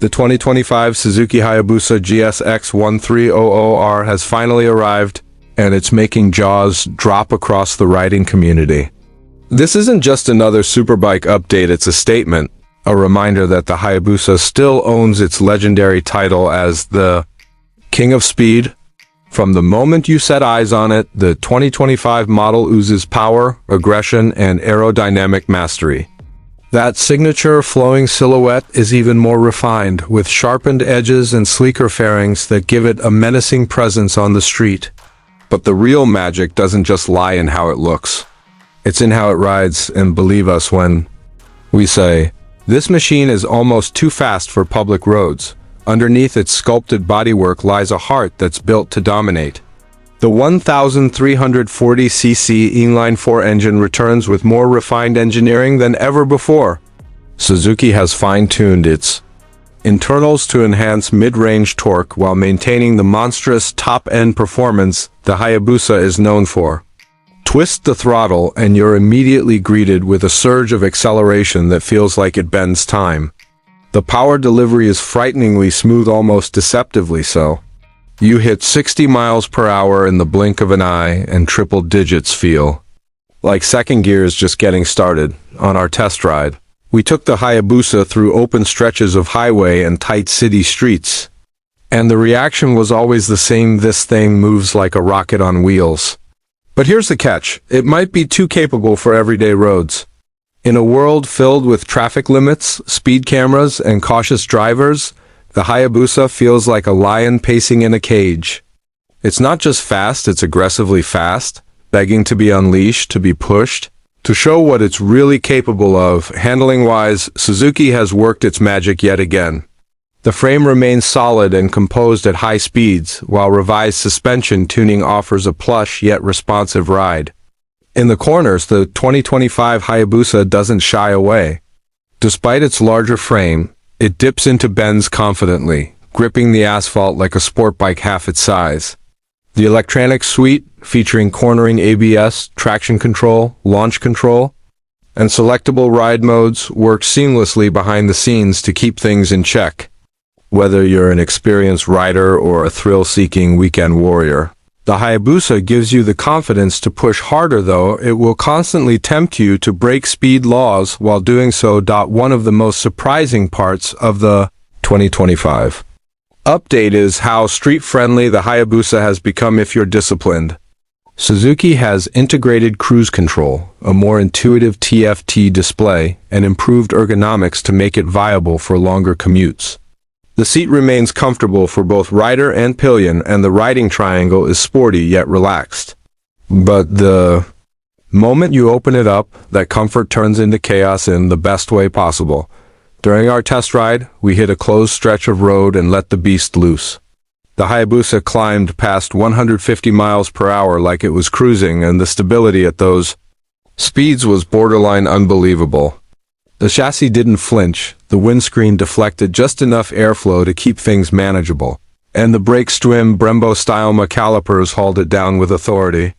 The 2025 Suzuki Hayabusa GSX1300R has finally arrived, and it's making jaws drop across the riding community. This isn't just another superbike update, it's a statement, a reminder that the Hayabusa still owns its legendary title as the King of Speed. From the moment you set eyes on it, the 2025 model oozes power, aggression, and aerodynamic mastery. That signature flowing silhouette is even more refined, with sharpened edges and sleeker fairings that give it a menacing presence on the street. But the real magic doesn't just lie in how it looks. It's in how it rides, and believe us when we say, this machine is almost too fast for public roads. Underneath its sculpted bodywork lies a heart that's built to dominate. The 1,340cc inline-4 engine returns with more refined engineering than ever before. Suzuki has fine-tuned its internals to enhance mid-range torque while maintaining the monstrous top-end performance the Hayabusa is known for. Twist the throttle and you're immediately greeted with a surge of acceleration that feels like it bends time. The power delivery is frighteningly smooth, almost deceptively so. You hit 60 miles per hour in the blink of an eye, and triple digits feel like second gear is just getting started. On our test ride, we took the Hayabusa through open stretches of highway and tight city streets. And the reaction was always the same: this thing moves like a rocket on wheels. But here's the catch: it might be too capable for everyday roads. In a world filled with traffic limits, speed cameras, and cautious drivers, the Hayabusa feels like a lion pacing in a cage. It's not just fast, it's aggressively fast, begging to be unleashed, to be pushed, to show what it's really capable of. Handling-wise, Suzuki has worked its magic yet again. The frame remains solid and composed at high speeds, while revised suspension tuning offers a plush yet responsive ride. In the corners, the 2025 Hayabusa doesn't shy away. Despite its larger frame, it dips into bends confidently, gripping the asphalt like a sport bike half its size. The electronic suite, featuring cornering ABS, traction control, launch control, and selectable ride modes, works seamlessly behind the scenes to keep things in check. Whether you're an experienced rider or a thrill-seeking weekend warrior, the Hayabusa gives you the confidence to push harder, though it will constantly tempt you to break speed laws while doing so. One of the most surprising parts of the 2025 update is how street-friendly the Hayabusa has become if you're disciplined. Suzuki has integrated cruise control, a more intuitive TFT display, and improved ergonomics to make it viable for longer commutes. The seat remains comfortable for both rider and pillion, and the riding triangle is sporty yet relaxed. But the moment you open it up, that comfort turns into chaos in the best way possible. During our test ride, we hit a closed stretch of road and let the beast loose. The Hayabusa climbed past 150 miles per hour like it was cruising, and the stability at those speeds was borderline unbelievable. The chassis didn't flinch, the windscreen deflected just enough airflow to keep things manageable, and the brake-swim Brembo-style calipers hauled it down with authority.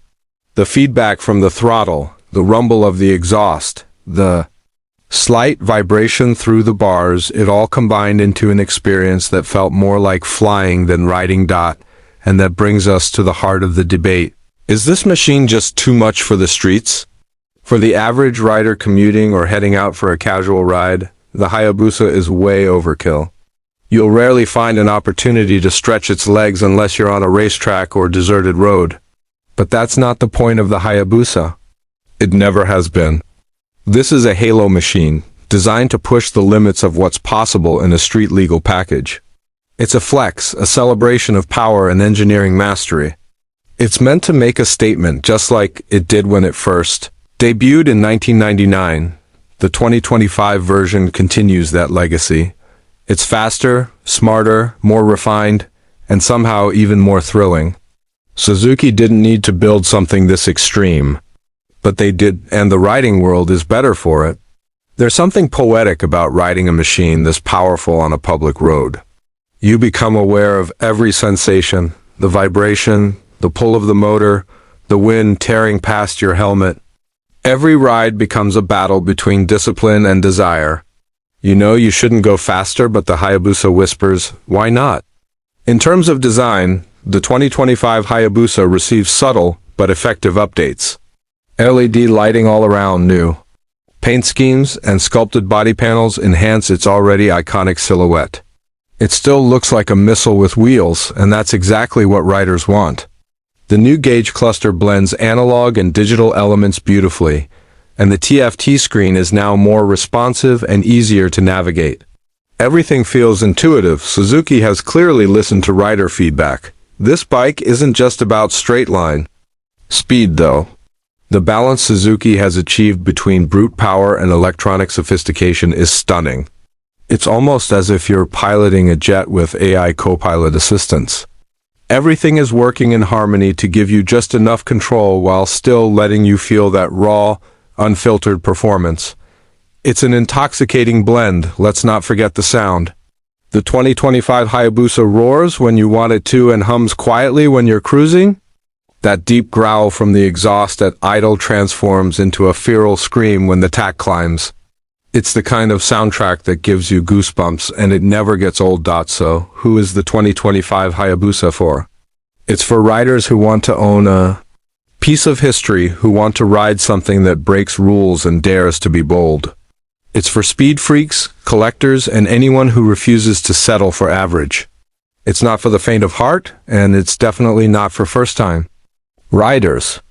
The feedback from the throttle, the rumble of the exhaust, the slight vibration through the bars, it all combined into an experience that felt more like flying than riding. And that brings us to the heart of the debate. Is this machine just too much for the streets? For the average rider commuting or heading out for a casual ride, the Hayabusa is way overkill. You'll rarely find an opportunity to stretch its legs unless you're on a racetrack or deserted road. But that's not the point of the Hayabusa. It never has been. This is a halo machine, designed to push the limits of what's possible in a street-legal package. It's a flex, a celebration of power and engineering mastery. It's meant to make a statement, just like it did when it first debuted in 1999. The 2025 version continues that legacy. It's faster, smarter, more refined, and somehow even more thrilling. Suzuki didn't need to build something this extreme, but they did, and the riding world is better for it. There's something poetic about riding a machine this powerful on a public road. You become aware of every sensation, the vibration, the pull of the motor, the wind tearing past your helmet. Every ride becomes a battle between discipline and desire. You know you shouldn't go faster, but the Hayabusa whispers, why not? In terms of design, the 2025 Hayabusa receives subtle but effective updates. LED lighting all around new. Paint schemes and sculpted body panels enhance its already iconic silhouette. It still looks like a missile with wheels, and that's exactly what riders want. The new gauge cluster blends analog and digital elements beautifully, and the TFT screen is now more responsive and easier to navigate. Everything feels intuitive. Suzuki has clearly listened to rider feedback. This bike isn't just about straight line speed, though. The balance Suzuki has achieved between brute power and electronic sophistication is stunning. It's almost as if you're piloting a jet with AI co-pilot assistance. Everything is working in harmony to give you just enough control while still letting you feel that raw, unfiltered performance. It's an intoxicating blend, let's not forget the sound. The 2025 Hayabusa roars when you want it to and hums quietly when you're cruising. That deep growl from the exhaust at idle transforms into a feral scream when the tack climbs. It's the kind of soundtrack that gives you goosebumps, and it never gets old. So, who is the 2025 Hayabusa for? It's for riders who want to own a piece of history, who want to ride something that breaks rules and dares to be bold. It's for speed freaks, collectors, and anyone who refuses to settle for average. It's not for the faint of heart, and it's definitely not for first-time riders.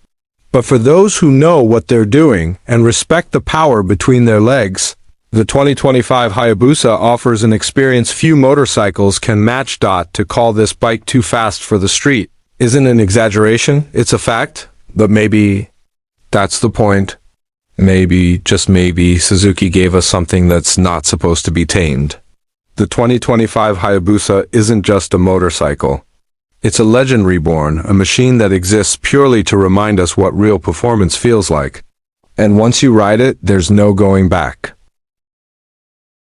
But for those who know what they're doing and respect the power between their legs, the 2025 Hayabusa offers an experience few motorcycles can match. To call this bike too fast for the street isn't an exaggeration, it's a fact. But maybe that's the point. Maybe, just maybe, Suzuki gave us something that's not supposed to be tamed. The 2025 Hayabusa isn't just a motorcycle. It's a legend reborn, a machine that exists purely to remind us what real performance feels like. And once you ride it, there's no going back.